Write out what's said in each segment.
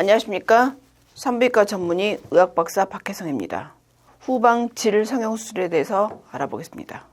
안녕하십니까. 산부인과 전문의 의학박사 박혜성입니다. 후방 질 성형수술에 대해서 알아보겠습니다.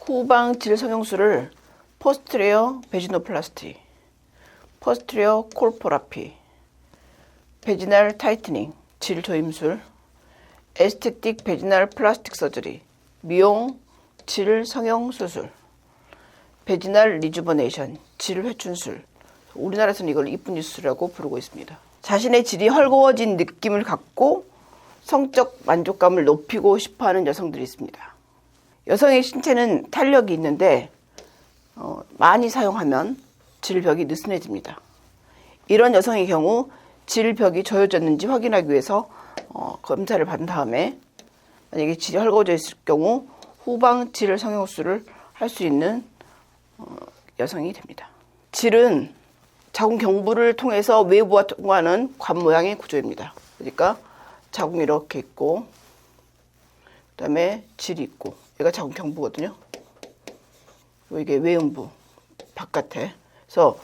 후방 질 성형수술을 포스트리어 베지노플라스티, 포스트리어 콜포라피, 베지날 타이트닝, 질 조임술, 에스테틱 베지날 플라스틱 서저리, 미용 질 성형수술, 베지날 리주버네이션, 질 회춘술. 우리나라에서는 이걸 이쁜이 수술이라고 부르고 있습니다. 자신의 질이 헐거워진 느낌을 갖고 성적 만족감을 높이고 싶어하는 여성들이 있습니다. 여성의 신체는 탄력이 있는데 많이 사용하면 질벽이 느슨해집니다. 이런 여성의 경우 질벽이 조여졌는지 확인하기 위해서 검사를 받은 다음에 만약에 질이 헐거워져 있을 경우 후방 질 성형수술을 할 수 있는 여성이 됩니다. 질은 자궁 경부를 통해서 외부와 통과하는 관 모양의 구조입니다. 그러니까 자궁이 이렇게 있고 그 다음에 질이 있고 얘가 자궁 경부거든요. 이게 외음부 바깥에. 그래서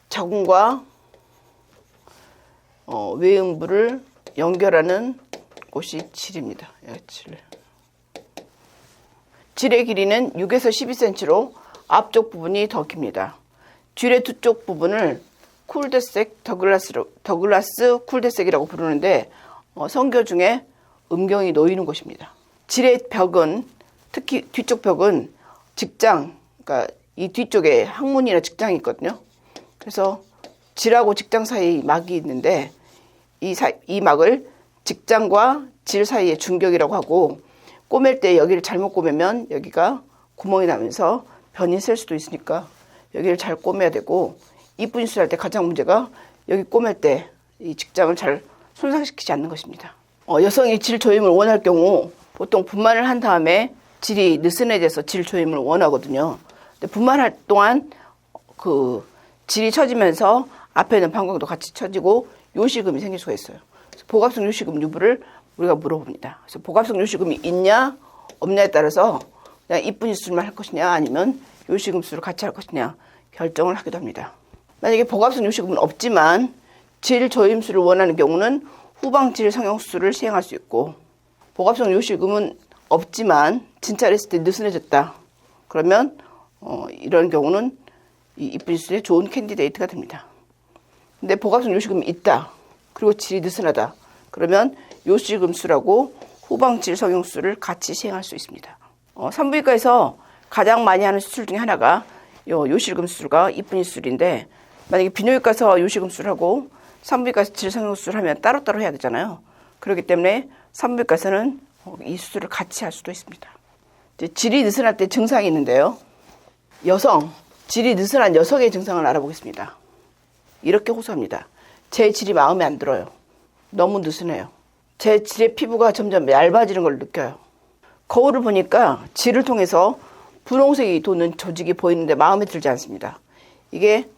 자궁과 외음부를 연결하는 곳이 질입니다. 질. 질의 길이는 6에서 12cm로 앞쪽 부분이 더 깁니다. 질의 두 쪽 부분을 쿨데색, 더글라스 쿨데색이라고 부르는데 성교 중에 음경이 놓이는 곳입니다. 질의 벽은 특히 뒤쪽 벽은 직장, 그러니까 이 뒤쪽에 항문이나 직장이 있거든요. 그래서 질하고 직장 사이 막이 있는데 이 막을 직장과 질 사이의 중격이라고 하고 꼬맬 때 여기를 잘못 꼬매면 여기가 구멍이 나면서 변이 셀 수도 있으니까 여기를 잘 꼬매야 되고 이쁜 수술할 때 가장 문제가 여기 꼬맬 때 이 직장을 잘 손상시키지 않는 것입니다. 여성이 질 조임을 원할 경우 보통 분만을 한 다음에 질이 느슨해져서 질 조임을 원하거든요. 근데 분만할 동안 그 질이 처지면서 앞에 있는 방광도 같이 처지고 요실금이 생길 수가 있어요. 그래서 복압성 요실금 유무를 우리가 물어봅니다. 그래서 복압성 요실금이 있냐 없냐에 따라서 그냥 이쁜 수술만 할 것이냐 아니면 요실금 수술을 같이 할 것이냐 결정을 하기도 합니다. 만약에 복압성 요실금은 없지만 질 조임술을 원하는 경우는 후방 질 성형수술을 시행할 수 있고 복압성 요실금은 없지만 진찰했을 때 느슨해졌다. 그러면 이런 경우는 이 이쁜 수술에 좋은 캔디데이트가 됩니다. 근데 복압성 요실금이 있다. 그리고 질이 느슨하다. 그러면 요실금술하고 후방 질 성형수술을 같이 시행할 수 있습니다. 산부인과에서 가장 많이 하는 수술 중에 하나가 요실금 수술과 이쁜이 수술인데 만약에 비뇨기과에서 요실금 수술하고 산부인과에서 질 성형수술 하면 따로따로 해야 되잖아요. 그렇기 때문에 산부인과에서는 이 수술을 같이 할 수도 있습니다. 질이 느슨할 때 증상이 있는데요. 질이 느슨한 여성의 증상을 알아보겠습니다. 이렇게 호소합니다. 제 질이 마음에 안 들어요. 너무 느슨해요. 제 질의 피부가 점점 얇아지는 걸 느껴요. 거울을 보니까 질을 통해서 분홍색이 도는 조직이 보이는데 마음에 들지 않습니다. 이게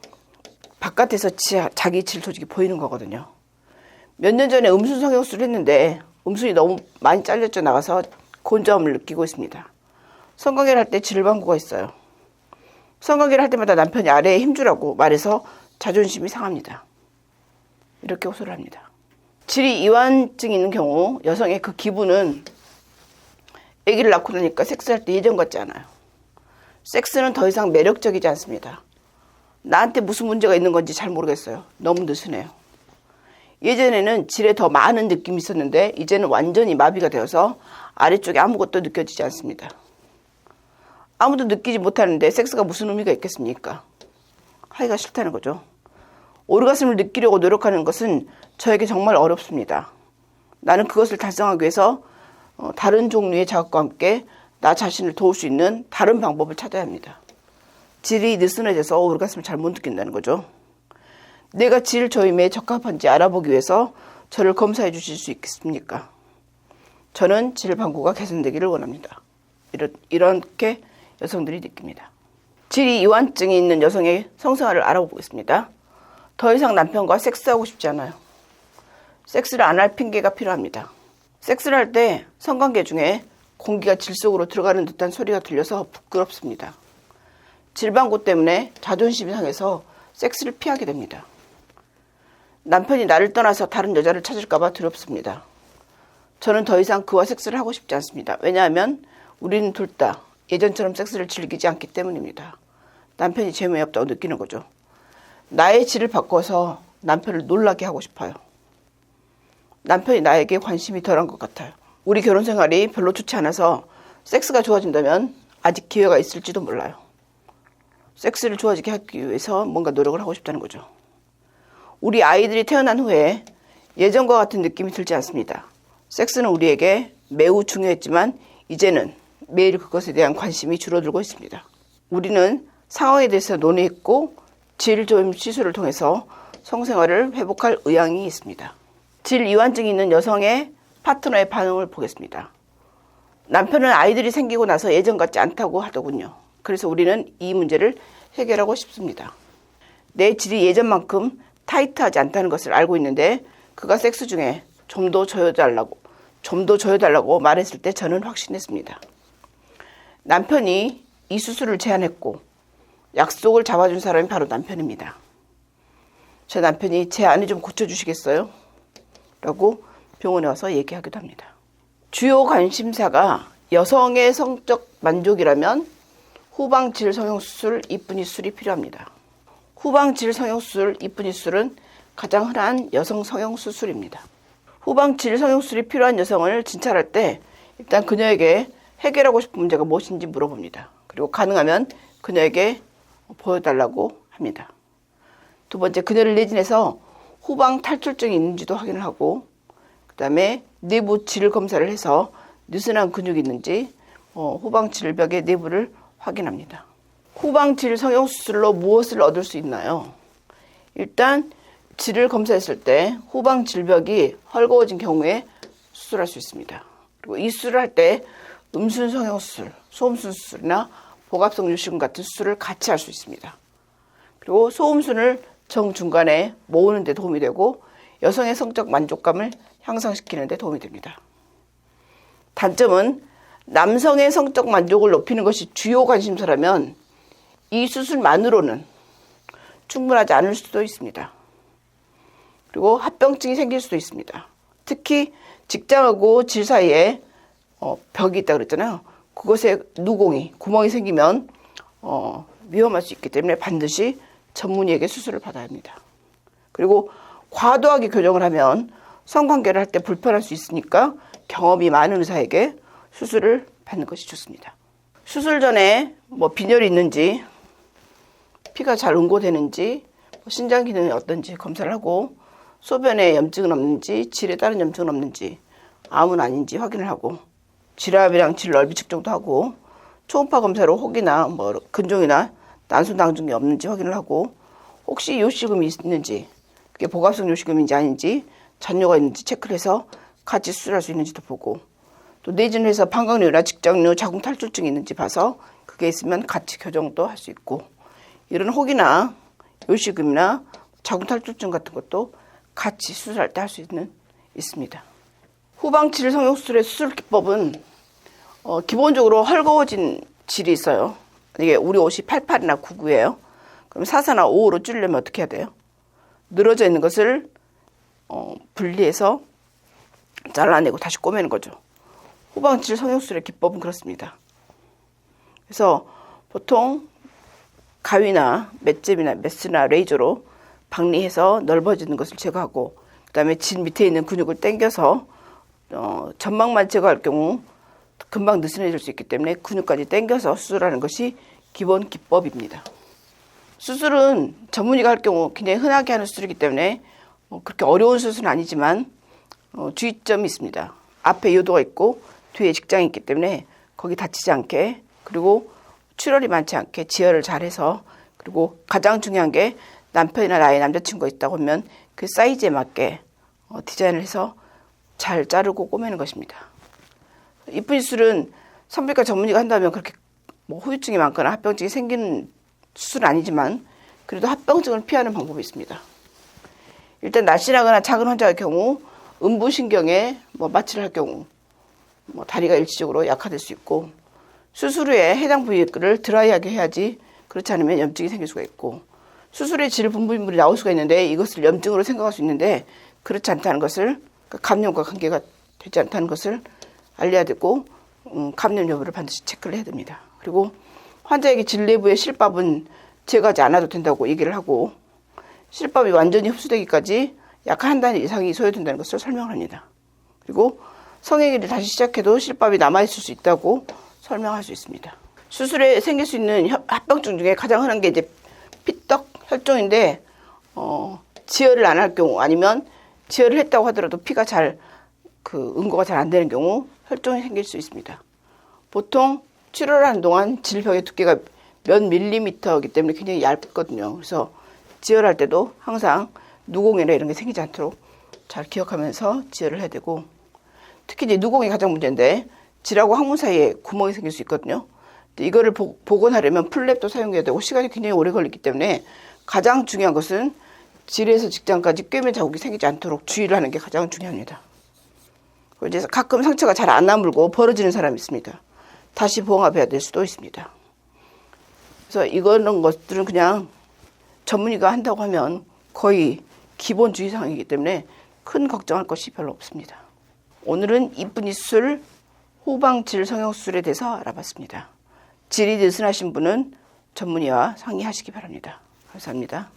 바깥에서 자기 질 조직이 보이는 거거든요. 몇 년 전에 음순 성형수술을 했는데 음순이 너무 많이 잘렸져 나가서 곤저함을 느끼고 있습니다. 성관계를 할 때 질방구가 있어요. 성관계를 할 때마다 남편이 아래에 힘주라고 말해서 자존심이 상합니다. 이렇게 호소를 합니다. 질이 이완증이 있는 경우 여성의 그 기분은 아기를 낳고 나니까 섹스할 때 예전 같지 않아요. 섹스는 더 이상 매력적이지 않습니다. 나한테 무슨 문제가 있는 건지 잘 모르겠어요. 너무 느슨해요. 예전에는 질에 더 많은 느낌이 있었는데 이제는 완전히 마비가 되어서 아래쪽에 아무것도 느껴지지 않습니다. 아무도 느끼지 못하는데 섹스가 무슨 의미가 있겠습니까? 하기가 싫다는 거죠. 오르가즘을 느끼려고 노력하는 것은 저에게 정말 어렵습니다. 나는 그것을 달성하기 위해서 다른 종류의 자극과 함께 나 자신을 도울 수 있는 다른 방법을 찾아야 합니다. 질이 느슨해져서 오르가즘을 잘 못 느낀다는 거죠. 내가 질 조임에 적합한지 알아보기 위해서 저를 검사해 주실 수 있겠습니까? 저는 질 방구가 개선되기를 원합니다. 이렇게 여성들이 느낍니다. 질이 이완증이 있는 여성의 성생활을 알아보겠습니다. 더 이상 남편과 섹스하고 싶지 않아요. 섹스를 안 할 핑계가 필요합니다. 섹스를 할 때 성관계 중에 공기가 질 속으로 들어가는 듯한 소리가 들려서 부끄럽습니다. 질방구 때문에 자존심이 상해서 섹스를 피하게 됩니다. 남편이 나를 떠나서 다른 여자를 찾을까봐 두렵습니다. 저는 더 이상 그와 섹스를 하고 싶지 않습니다. 왜냐하면 우리는 둘 다 예전처럼 섹스를 즐기지 않기 때문입니다. 남편이 재미없다고 느끼는 거죠. 나의 질을 바꿔서 남편을 놀라게 하고 싶어요. 남편이 나에게 관심이 덜한 것 같아요. 우리 결혼 생활이 별로 좋지 않아서 섹스가 좋아진다면 아직 기회가 있을지도 몰라요. 섹스를 좋아지게 하기 위해서 뭔가 노력을 하고 싶다는 거죠. 우리 아이들이 태어난 후에 예전과 같은 느낌이 들지 않습니다. 섹스는 우리에게 매우 중요했지만 이제는 매일 그것에 대한 관심이 줄어들고 있습니다. 우리는 상황에 대해서 논의했고 질 조임 시술을 통해서 성생활을 회복할 의향이 있습니다. 질 이완증이 있는 여성의 파트너의 반응을 보겠습니다. 남편은 아이들이 생기고 나서 예전 같지 않다고 하더군요. 그래서 우리는 이 문제를 해결하고 싶습니다. 내 질이 예전만큼 타이트하지 않다는 것을 알고 있는데 그가 섹스 중에 좀 더 조여달라고 말했을 때 저는 확신했습니다. 남편이 이 수술을 제안했고 약속을 잡아준 사람이 바로 남편입니다. 제 남편이 제 안을 좀 고쳐주시겠어요? 라고 병원에 와서 얘기하기도 합니다. 주요 관심사가 여성의 성적 만족이라면 후방질 성형수술, 이쁜이 수술이 필요합니다. 후방질 성형수술, 이쁜이 수술은 가장 흔한 여성 성형수술입니다. 후방질 성형수술이 필요한 여성을 진찰할 때 일단 그녀에게 해결하고 싶은 문제가 무엇인지 물어봅니다. 그리고 가능하면 그녀에게 보여달라고 합니다. 두 번째, 그녀를 내진해서 후방 탈출증이 있는지도 확인을 하고 그 다음에 내부 질 검사를 해서 느슨한 근육이 있는지 후방 질벽의 내부를 확인합니다. 후방 질 성형수술로 무엇을 얻을 수 있나요? 일단 질을 검사했을 때 후방 질벽이 헐거워진 경우에 수술할 수 있습니다. 그리고 이 수술을 할 때 음순 성형수술, 소음순 수술이나 복압성 요실금 같은 수술을 같이 할 수 있습니다. 그리고 소음순을 정중간에 모으는 데 도움이 되고 여성의 성적 만족감을 향상시키는 데 도움이 됩니다. 단점은 남성의 성적 만족을 높이는 것이 주요 관심사라면 이 수술만으로는 충분하지 않을 수도 있습니다. 그리고 합병증이 생길 수도 있습니다. 특히 직장하고 질 사이에 벽이 있다고 그랬잖아요. 그것에 누공이, 구멍이 생기면 위험할 수 있기 때문에 반드시 전문의에게 수술을 받아야 합니다. 그리고 과도하게 교정을 하면 성관계를 할 때 불편할 수 있으니까 경험이 많은 의사에게 수술을 받는 것이 좋습니다. 수술 전에 빈혈이 있는지, 피가 잘 응고되는지, 신장 기능이 어떤지 검사를 하고 소변에 염증은 없는지, 질에 따른 염증은 없는지, 암은 아닌지 확인을 하고 질압이랑 질 넓이 측정도 하고 초음파 검사로 혹이나 근종이나 난소 당증이 없는지 확인을 하고 혹시 요실금이 있는지, 그게 복압성 요실금인지 아닌지, 잔뇨가 있는지 체크를 해서 같이 수술할 수 있는지도 보고 또 내진을 해서 방광류나 직장류, 자궁 탈출증이 있는지 봐서 그게 있으면 같이 교정도 할 수 있고 이런 혹이나 요실금이나 자궁 탈출증 같은 것도 같이 수술할 때 할 수 있습니다. 후방질 성형수술의 수술 기법은 기본적으로 헐거워진 질이 있어요. 이게 우리 옷이 88이나 99예요. 그럼 44나 55로 줄이려면 어떻게 해야 돼요? 늘어져 있는 것을 분리해서 잘라내고 다시 꼬매는 거죠. 후방질 성형수술의 기법은 그렇습니다. 그래서 보통 가위나 맷잽이나 메스나 레이저로 박리해서 넓어지는 것을 제거하고 그 다음에 질 밑에 있는 근육을 당겨서 점막만 제거할 경우 금방 느슨해질 수 있기 때문에 근육까지 당겨서 수술하는 것이 기본 기법입니다. 수술은 전문의가 할 경우 굉장히 흔하게 하는 수술이기 때문에 그렇게 어려운 수술은 아니지만 주의점이 있습니다. 앞에 요도가 있고 뒤에 직장이 있기 때문에 거기 다치지 않게, 그리고 출혈이 많지 않게 지혈을 잘해서, 그리고 가장 중요한 게 남편이나 나의 남자친구가 있다고 하면 그 사이즈에 맞게 디자인을 해서 잘 자르고 꼬매는 것입니다. 이쁜 수술은 산부인과 전문의가 한다면 그렇게 후유증이 많거나 합병증이 생기는 수술은 아니지만 그래도 합병증을 피하는 방법이 있습니다. 일단 날씬하거나 작은 환자의 경우 음부신경에 마취를 할 경우 다리가 일시적으로 약화될 수 있고, 수술 후에 해당 부위를 드라이하게 해야지 그렇지 않으면 염증이 생길 수가 있고, 수술의 질 분비물이 나올 수가 있는데 이것을 염증으로 생각할 수 있는데 그렇지 않다는 것을, 감염과 관계가 되지 않다는 것을 알려야 되고 감염 여부를 반드시 체크를 해야 됩니다. 그리고 환자에게 질 내부의 실밥은 제거하지 않아도 된다고 얘기를 하고 실밥이 완전히 흡수되기까지 약 한 달 이상이 소요된다는 것을 설명합니다. 그리고 성행위를 다시 시작해도 실밥이 남아있을 수 있다고 설명할 수 있습니다. 수술에 생길 수 있는 합병증 중에 가장 흔한 게 이제 피떡 혈종인데 지혈을 안 할 경우 아니면 지혈을 했다고 하더라도 피가 잘 응고가 잘 안 되는 경우 혈종이 생길 수 있습니다. 보통 치료를 하는 동안 질벽의 두께가 몇 밀리미터이기 때문에 굉장히 얇거든요. 그래서 지혈할 때도 항상 누공이나 이런 게 생기지 않도록 잘 기억하면서 지혈을 해야 되고, 특히 이제 누공이 가장 문제인데 질하고 항문 사이에 구멍이 생길 수 있거든요. 이거를 복원하려면 플랩도 사용해야 되고 시간이 굉장히 오래 걸리기 때문에 가장 중요한 것은 질에서 직장까지 꿰맨 자국이 생기지 않도록 주의를 하는 게 가장 중요합니다. 이제 가끔 상처가 잘 안 나물고 벌어지는 사람이 있습니다. 다시 봉합해야 될 수도 있습니다. 그래서 이런 것들은 그냥 전문의가 한다고 하면 거의 기본 주의사항이기 때문에 큰 걱정할 것이 별로 없습니다. 오늘은 이쁜이 수술, 후방질 성형수술에 대해서 알아봤습니다. 질이 느슨하신 분은 전문의와 상의하시기 바랍니다. 감사합니다.